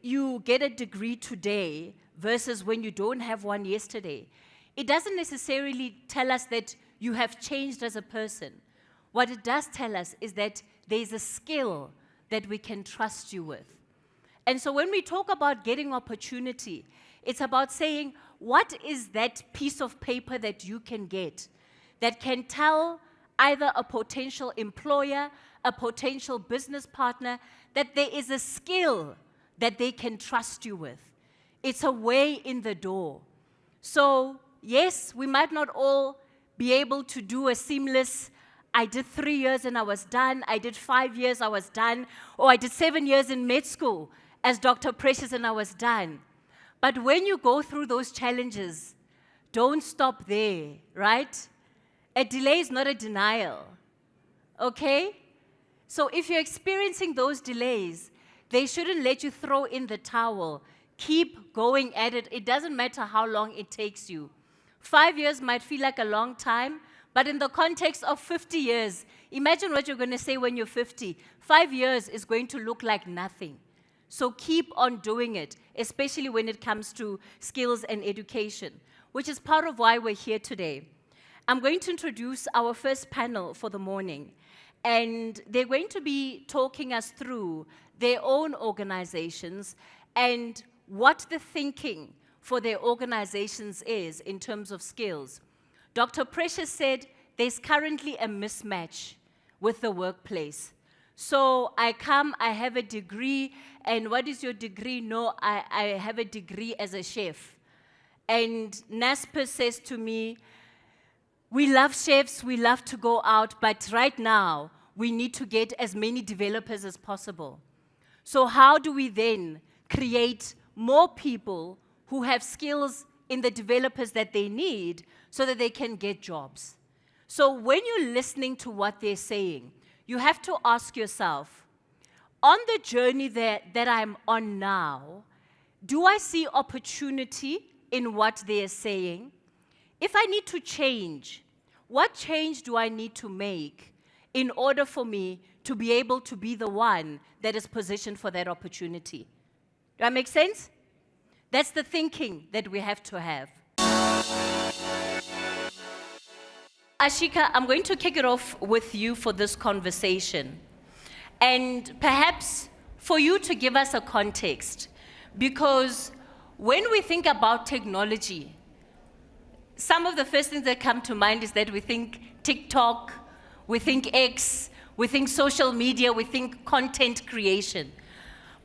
you get a degree today versus when you don't have one yesterday, it doesn't necessarily tell us that you have changed as a person. What it does tell us is that there's a skill that we can trust you with. And so when we talk about getting opportunity, it's about saying, what is that piece of paper that you can get that can tell either a potential employer, a potential business partner, that there is a skill that they can trust you with. It's a way in the door. So, yes, we might not all be able to do a seamless, I did 3 years and I was done, I did 5 years, I was done, or I did 7 years in med school as Dr. Precious and I was done. But when you go through those challenges, don't stop there, right? A delay is not a denial, okay? So if you're experiencing those delays, they shouldn't let you throw in the towel. Keep going at it. It doesn't matter how long it takes you. 5 years might feel like a long time, but in the context of 50 years, imagine what you're going to say when you're 50. 5 years is going to look like nothing. So keep on doing it, especially when it comes to skills and education, which is part of why we're here today. I'm going to introduce our first panel for the morning, and they're going to be talking us through their own organizations and what the thinking for their organizations is in terms of skills. Dr. Precious said there's currently a mismatch with the workplace. So I have a degree, and what is your degree? No, I have a degree as a chef. And Naspers says to me, we love chefs, we love to go out, but right now, we need to get as many developers as possible. So how do we then create more people who have skills in the developers that they need so that they can get jobs? So when you're listening to what they're saying, you have to ask yourself, on the journey that I'm on now, do I see opportunity in what they're saying? If I need to change, what change do I need to make in order for me to be able to be the one that is positioned for that opportunity? Do that make sense? That's the thinking that we have to have. Ashika, I'm going to kick it off with you for this conversation. And perhaps for you to give us a context, because when we think about technology, some of the first things that come to mind is that we think TikTok, we think X, we think social media, we think content creation.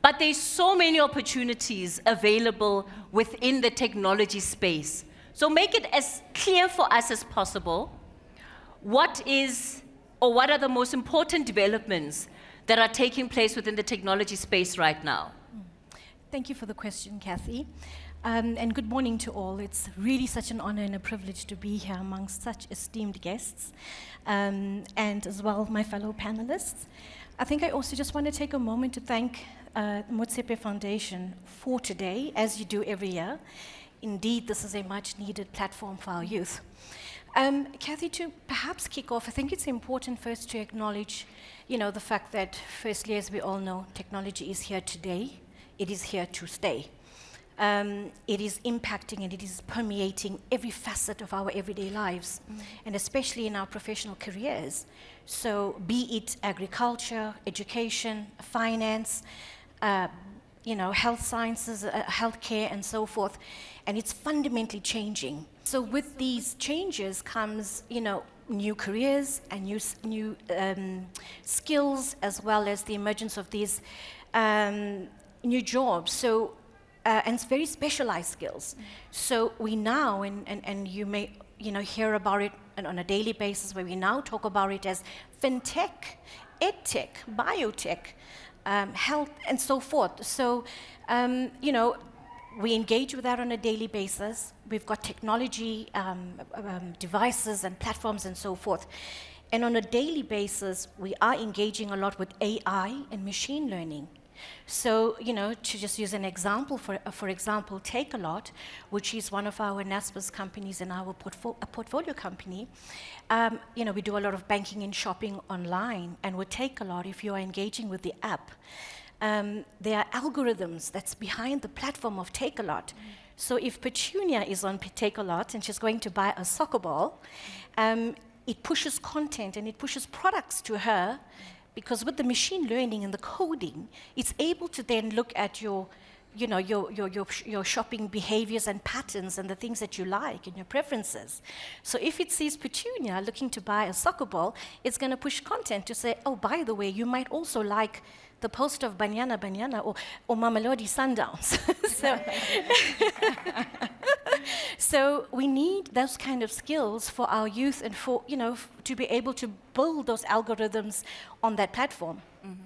But there's so many opportunities available within the technology space. So make it as clear for us as possible what are the most important developments that are taking place within the technology space right now? Thank you for the question, Cathy. And good morning to all. It's really such an honor and a privilege to be here amongst such esteemed guests, and as well my fellow panelists. I think I also just want to take a moment to thank Motsepe Foundation for today, as you do every year. Indeed, this is a much-needed platform for our youth. Cathy, to perhaps kick off, I think it's important first to acknowledge, the fact that, firstly, as we all know, technology is here today. It is here to stay. It is impacting and it is permeating every facet of our everyday lives, and especially in our professional careers. So, be it agriculture, education, finance, health sciences, healthcare, and so forth, and it's fundamentally changing. So with these changes comes, new careers and new skills, as well as the emergence of these new jobs. So, and it's very specialized skills. So we now, and you may, hear about it on a daily basis, where we now talk about it as fintech, edtech, biotech, health, and so forth. So, we engage with that on a daily basis. We've got technology, devices and platforms and so forth. And on a daily basis, we are engaging a lot with AI and machine learning. So, to just use an example, for example, Takealot, which is one of our Naspers companies and our portfolio company, we do a lot of banking and shopping online. And with Takealot, if you are engaging with the app, there are algorithms that's behind the platform of Takealot. So if Petunia is on Takealot and she's going to buy a soccer ball, it pushes content and it pushes products to her, because with the machine learning and the coding, it's able to then look at your shopping behaviors and patterns and the things that you like and your preferences. So if it sees Petunia looking to buy a soccer ball, it's going to push content to say, oh, by the way, you might also like the post of Banyana or Mamelodi Sundowns. So we need those kind of skills for our youth and for, to be able to build those algorithms on that platform. Mm-hmm.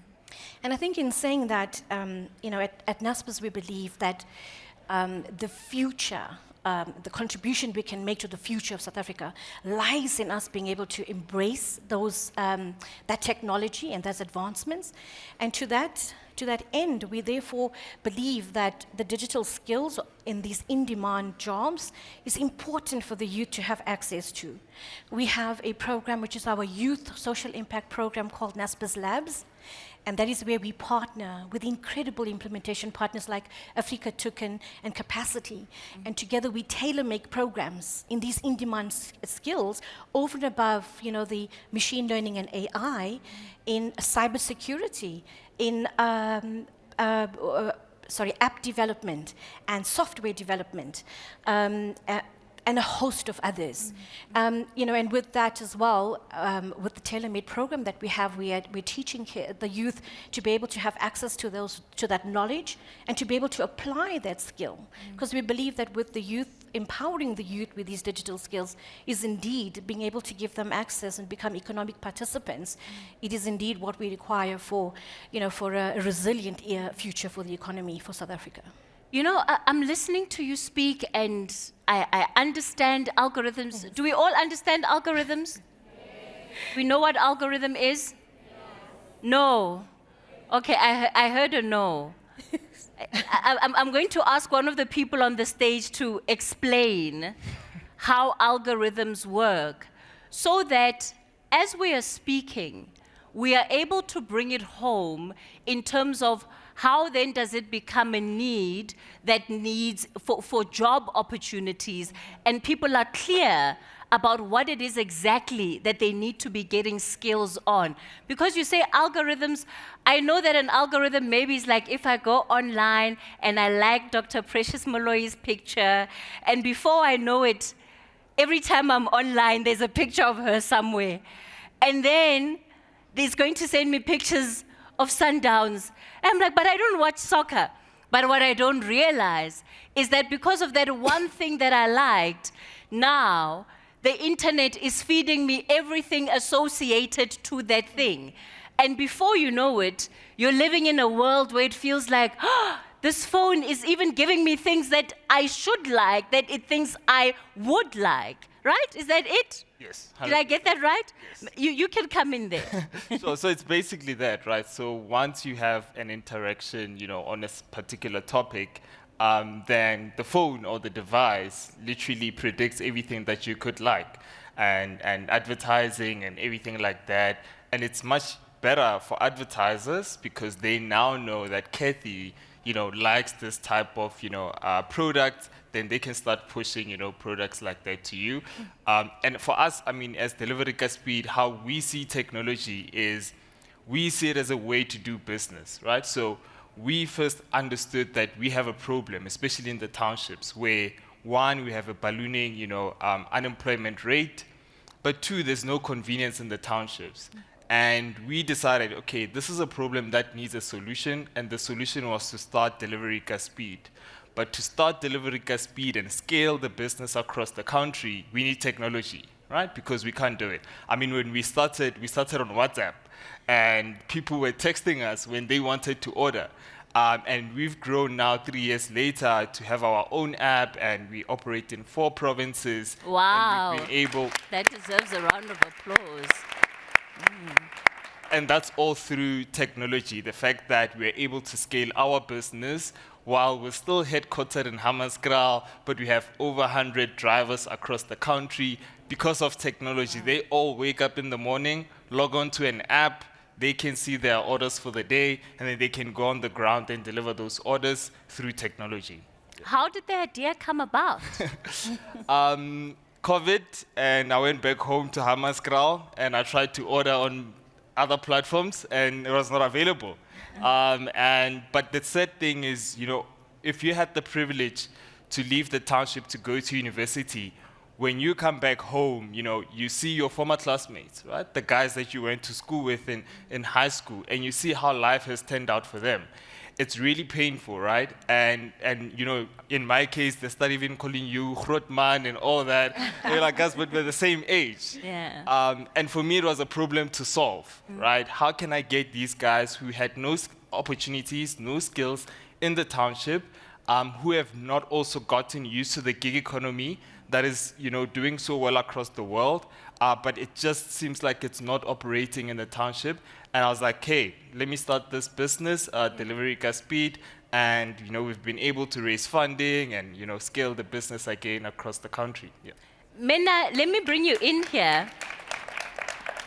And I think in saying that, at Naspers we believe that the future, the contribution we can make to the future of South Africa lies in us being able to embrace that technology and those advancements. And to that end, we therefore believe that the digital skills in these in-demand jobs is important for the youth to have access to. We have a program which is our youth social impact program called Naspers Labs. And that is where we partner with incredible implementation partners like Africa Token and Capacity. Mm-hmm. And together we tailor-make programs in these in-demand skills over and above, the machine learning and AI, in cybersecurity, in app development and software development, and a host of others. Mm-hmm. And with that as well, with the tailor-made program that we have, we're teaching the youth to be able to have access to that knowledge and to be able to apply that skill. Because we believe that with the youth, empowering the youth with these digital skills is indeed being able to give them access and become economic participants. It is indeed what we require for a resilient future for the economy for South Africa. I'm listening to you speak, and I understand algorithms. Yes. Do we all understand algorithms? Yes. We know what algorithm is? Yes. No. Okay, I heard a no. I'm going to ask one of the people on the stage to explain how algorithms work, so that as we are speaking, we are able to bring it home in terms of how then does it become a need that needs for job opportunities, and people are clear about what it is exactly that they need to be getting skills on. Because you say algorithms, I know that an algorithm maybe is like if I go online and I like Dr. Precious Molloy's picture, and before I know it, every time I'm online, there's a picture of her somewhere. And then there's going to send me pictures of Sundowns. I'm like, but I don't watch soccer. But what I don't realize is that because of that one thing that I liked, now the internet is feeding me everything associated to that thing. And before you know it, you're living in a world where it feels like, this phone is even giving me things that I should like, that it thinks I would like. Right? Is that it? Yes. 100%. Did I get that right? Yes. You can come in there. So it's basically that, right? So once you have an interaction, on a particular topic, then the phone or the device literally predicts everything that you could like, and advertising and everything like that. And it's much better for advertisers because they now know that Cathy, likes this type of, product. Then they can start pushing, products like that to you. And for us, as Godiragetse Speed, how we see technology is we see it as a way to do business, right? So we first understood that we have a problem, especially in the townships, where one, we have a ballooning, unemployment rate, but two, there's no convenience in the townships. And we decided, okay, this is a problem that needs a solution, and the solution was to start Godiragetse Speed. But to start Godiragetse Speed and scale the business across the country, we need technology, right? Because we can't do it. When we started on WhatsApp, and people were texting us when they wanted to order. And we've grown now 3 years later to have our own app, and we operate in 4 provinces. Wow. And we've been able... That deserves a round of applause. And that's all through technology, the fact that we're able to scale our business while we're still headquartered in Hammanskraal, but we have over 100 drivers across the country because of technology. They all wake up in the morning, log on to an app, they can see their orders for the day, and then they can go on the ground and deliver those orders through technology. How did the idea come about? COVID, and I went back home to Hammanskraal, and I tried to order on other platforms, and it was not available. But the sad thing is, if you had the privilege to leave the township to go to university, when you come back home, you see your former classmates, right? The guys that you went to school with in high school, and you see how life has turned out for them. It's really painful, right? And in my case, they start even calling you Grootman and all that. You're like, guys, but we're the same age. Yeah. And for me, it was a problem to solve, right? How can I get these guys who had no opportunities, no skills in the township, who have not also gotten used to the gig economy that is, doing so well across the world, but it just seems like it's not operating in the township. And I was like, hey, let me start this business, Delivery Speed, and we've been able to raise funding and scale the business again across the country. Yeah. Menna, let me bring you in here.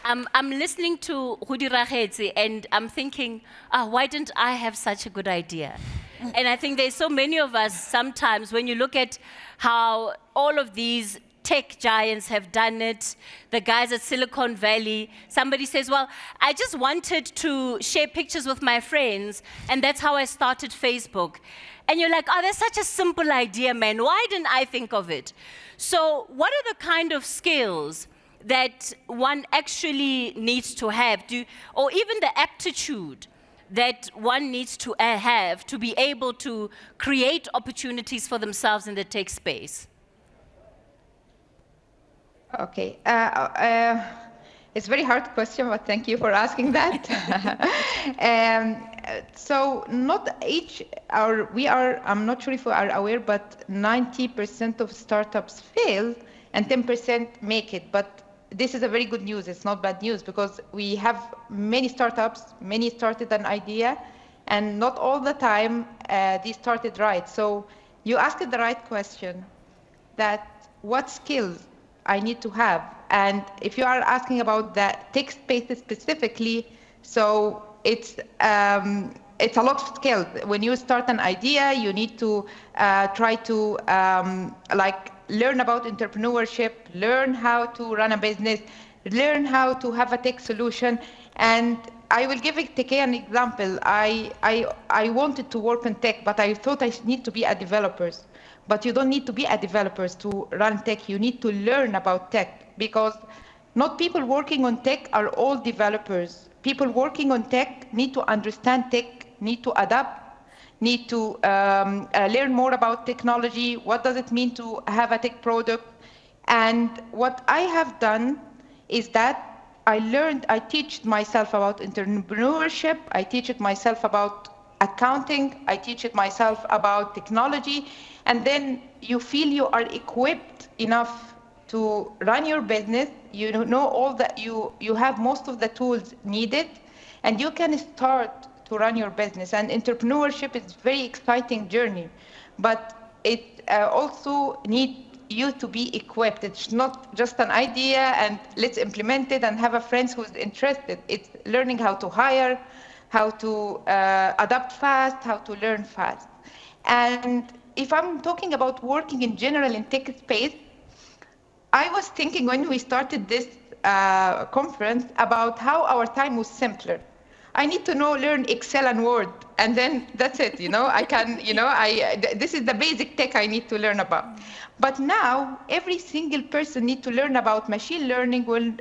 I'm listening to Godiragetse, and I'm thinking, why didn't I have such a good idea? And I think there's so many of us sometimes when you look at how all of these tech giants have done it, the guys at Silicon Valley, somebody says, well, I just wanted to share pictures with my friends, and that's how I started Facebook. And you're like, that's such a simple idea, man. Why didn't I think of it? So what are the kind of skills that one actually needs to have, or even the aptitude that one needs to have to be able to create opportunities for themselves in the tech space? Okay. It's a very hard question, but thank you for asking that. So not each, I'm not sure if we are aware, but 90% of startups fail and 10% make it. But this is a very good news. It's not bad news, because we have many startups, many started an idea, and not all the time they started right. So you asked the right question, that what skills I need to have. And if you are asking about the tech space specifically, so it's a lot of skills. When you start an idea, you need to try to learn about entrepreneurship, learn how to run a business, learn how to have a tech solution. And I will take an example. I wanted to work in tech, but I thought I need to be a developer. But you don't need to be a developer to run tech. You need to learn about tech, because not people working on tech are all developers. People working on tech need to understand tech, need to adapt, need to learn more about technology. What does it mean to have a tech product? And what I have done is that I teach myself about entrepreneurship, I teach it myself about accounting, I teach it myself about technology, and then you feel you are equipped enough to run your business. You know all that, you have most of the tools needed, and you can start to run your business. And entrepreneurship is a very exciting journey, but it also needs you to be equipped. It's not just an idea and let's implement it and have a friend who's interested. It's learning how to hire, how to adapt fast, how to learn fast. And if I'm talking about working in general in tech space, I was thinking when we started this conference about how our time was simpler. I need to learn Excel and Word, and then that's it, I can, this is the basic tech I need to learn about. But now, every single person needs to learn about machine learning, will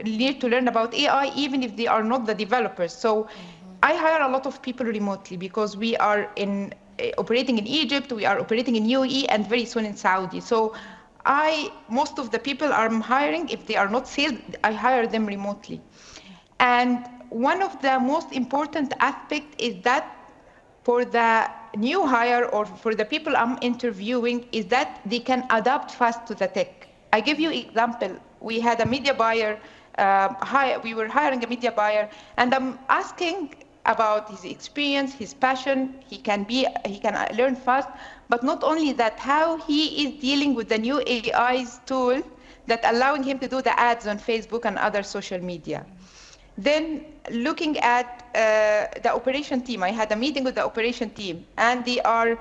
need to learn about AI, even if they are not the developers. So I hire a lot of people remotely, because we are operating in Egypt, we are operating in UAE, and very soon in Saudi. So most of the people I'm hiring, if they are not sales, I hire them remotely. And one of the most important aspects is that for the new hire or for the people I'm interviewing is that they can adapt fast to the tech. I give you an example. We had a media buyer, we were hiring a media buyer, and I'm asking about his experience, his passion. He can learn fast, but not only that, how he is dealing with the new AI's tool that allowing him to do the ads on Facebook and other social media. Then looking at the operation team, I had a meeting with the operation team, and they are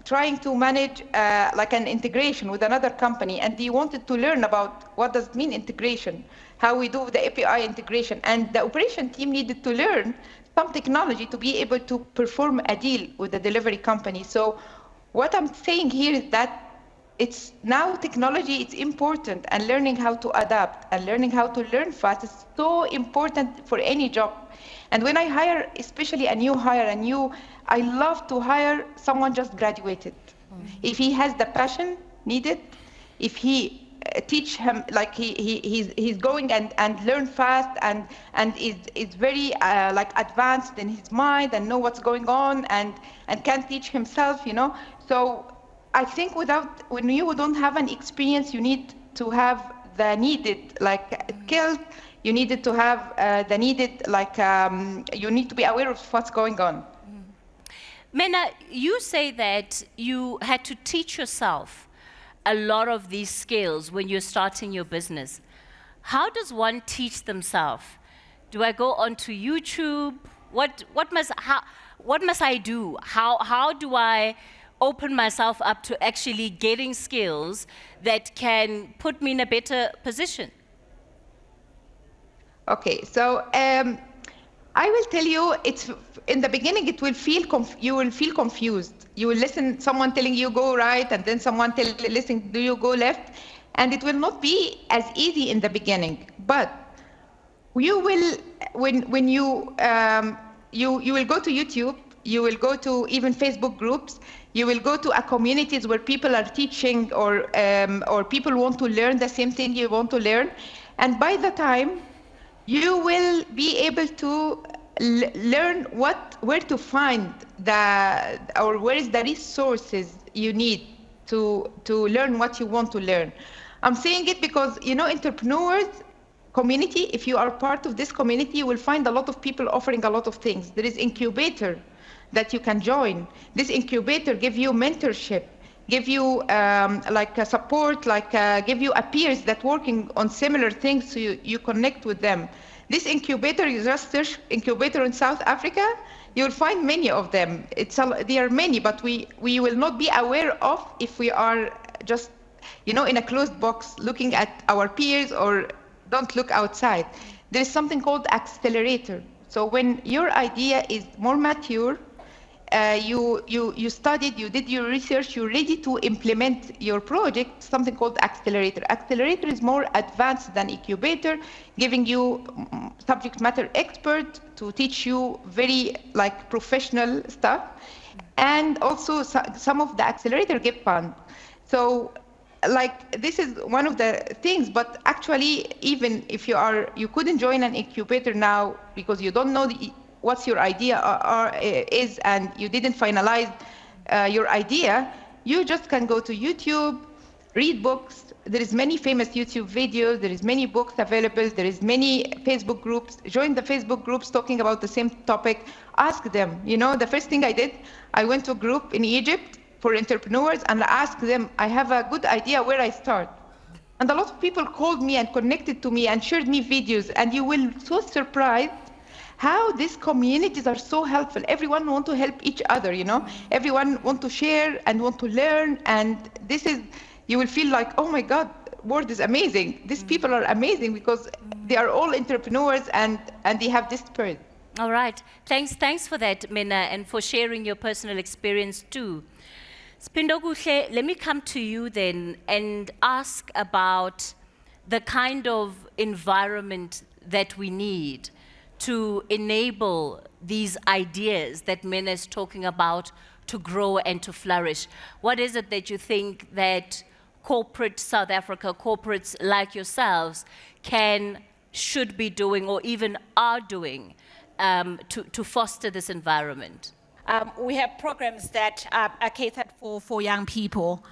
trying to manage like an integration with another company, and they wanted to learn about what does it mean integration, how we do the API integration, and the operation team needed to learn some technology to be able to perform a deal with the delivery company. So what I'm saying here is that it's now technology, it's important, and learning how to adapt and learning how to learn fast is so important for any job. And when I hire, especially a new hire, I love to hire someone just graduated. If he has the passion needed, if he teach him, like he's going and learn fast and is very like advanced in his mind and know what's going on and can teach himself, you know. So I think when you don't have an experience, you need to have the needed like skills. You needed to have the needed like you need to be aware of what's going on. Menna, you say that you had to teach yourself a lot of these skills when you're starting your business. How does one teach themselves? Do I go onto YouTube? What must I do? How do I open myself up to actually getting skills that can put me in a better position? Okay, so I will tell you, it's in the beginning it will feel you will feel confused. You will listen someone telling you go right, and then someone listen, do you go left, and it will not be as easy in the beginning. But you will when you you will go to YouTube, you will go to even Facebook groups, you will go to a communities where people are teaching or people want to learn the same thing you want to learn, and by the time you will be able to learn where to find where is the resources you need to learn what you want to learn. I'm saying it because, you know, entrepreneurs community, if you are part of this community, you will find a lot of people offering a lot of things. There is incubator that you can join. This incubator give you mentorship, give you like a support, like give you a peers that working on similar things, so you connect with them. This incubator, you just search incubator in South Africa, you'll find many of them. There are many, but we will not be aware of if we are just, you know, in a closed box looking at our peers or don't look outside. There is something called accelerator. So when your idea is more mature, you studied, you did your research, you're ready to implement your project, something called accelerator. Accelerator is more advanced than incubator, giving you subject matter expert to teach you very like professional stuff. And also some of the accelerator give fund. So like this is one of the things, but actually even if you couldn't join an incubator now because you don't know what's your idea is and you didn't finalize your idea, you just can go to YouTube, read books. There is many famous YouTube videos, there is many books available, there is many Facebook groups. Join the Facebook groups talking about the same topic. Ask them. You know, the first thing I did, I went to a group in Egypt for entrepreneurs and I asked them, I have a good idea where I start. And a lot of people called me and connected to me and shared me videos, and you will be so surprised how these communities are so helpful. Everyone wants to help each other, you know. Everyone wants to share and want to learn, and this is, you will feel like, oh my God, world is amazing. These people are amazing because they are all entrepreneurs and they have this spirit. All right. Thanks for that, Menna, and for sharing your personal experience too. Siphindokuhle, let me come to you then and ask about the kind of environment that we need to enable these ideas that Menna is talking about to grow and to flourish. What is it that you think that corporate South Africa, corporates like yourselves, should be doing or even are doing to foster this environment? We have programs that are catered for young people,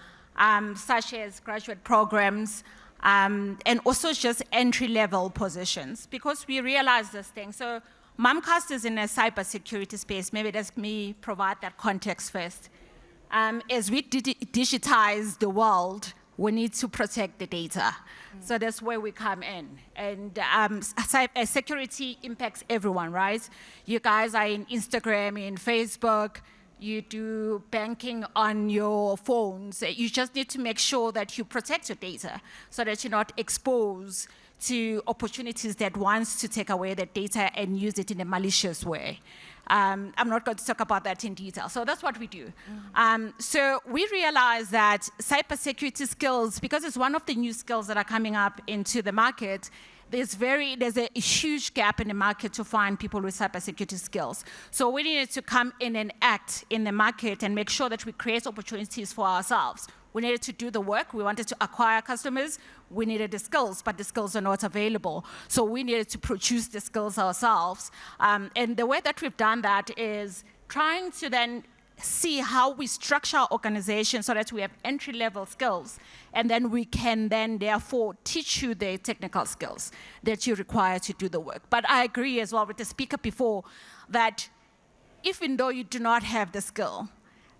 such as graduate programs, and also just entry-level positions, because we realize this thing. So Mimecast is in a cybersecurity space. Maybe let me provide that context first. As we digitize the world, we need to protect the data. So that's where we come in. And security impacts everyone, right? You guys are in Instagram, in Facebook, you do banking on your phones. You just need to make sure that you protect your data so that you're not exposed to opportunities that wants to take away the data and use it in a malicious way. I'm not going to talk about that in detail. So that's what we do. So we realize that cybersecurity skills, because it's one of the new skills that are coming up into the market, there's a huge gap in the market to find people with cybersecurity skills. So we needed to come in and act in the market and make sure that we create opportunities for ourselves. We needed to do the work. We wanted to acquire customers. We needed the skills, but the skills are not available. So we needed to produce the skills ourselves. And the way that we've done that is trying to then see how we structure our organization so that we have entry-level skills, and then we can then therefore teach you the technical skills that you require to do the work. But I agree as well with the speaker before that even though you do not have the skill,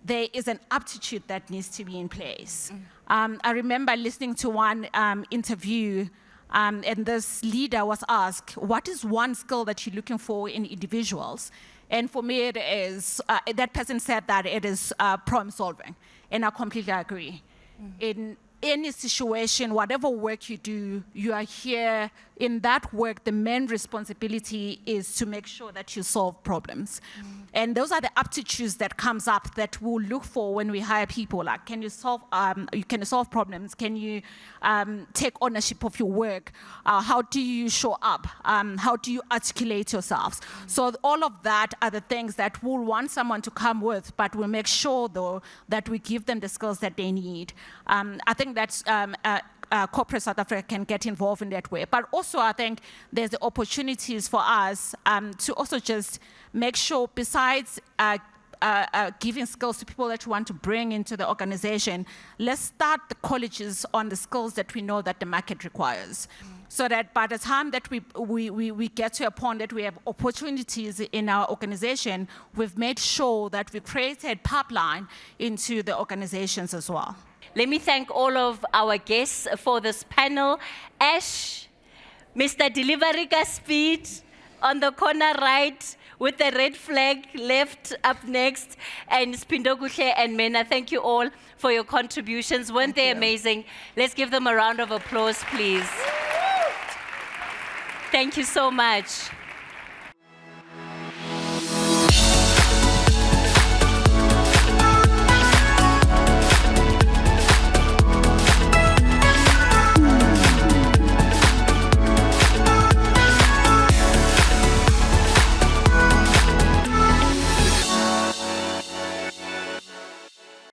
there is an aptitude that needs to be in place. I remember listening to one interview, and this leader was asked, what is one skill that you're looking for in individuals? And for me, it is, that person said that it is problem solving, and I completely agree. In any situation, whatever work you do, you are here in that work, the main responsibility is to make sure that you solve problems. And those are the aptitudes that comes up that we'll look for when we hire people. Like, can you solve problems? Can you take ownership of your work? How do you show up? How do you articulate yourselves? So all of that are the things that we'll want someone to come with, but we'll make sure, though, that we give them the skills that they need. I think that's corporate South Africa can get involved in that way. But also, I think there's the opportunities for us to also just make sure, besides giving skills to people that we want to bring into the organization, let's start the colleges on the skills that we know that the market requires. So that by the time that we get to a point that we have opportunities in our organization, we've made sure that we created pipeline into the organizations as well. Let me thank all of our guests for this panel. Ash, Mr. Delivery Speed on the corner right with the red flag left up next, and Siphindokuhle and Menna, thank you all for your contributions. Weren't they amazing? Let's give them a round of applause, please. Thank you so much.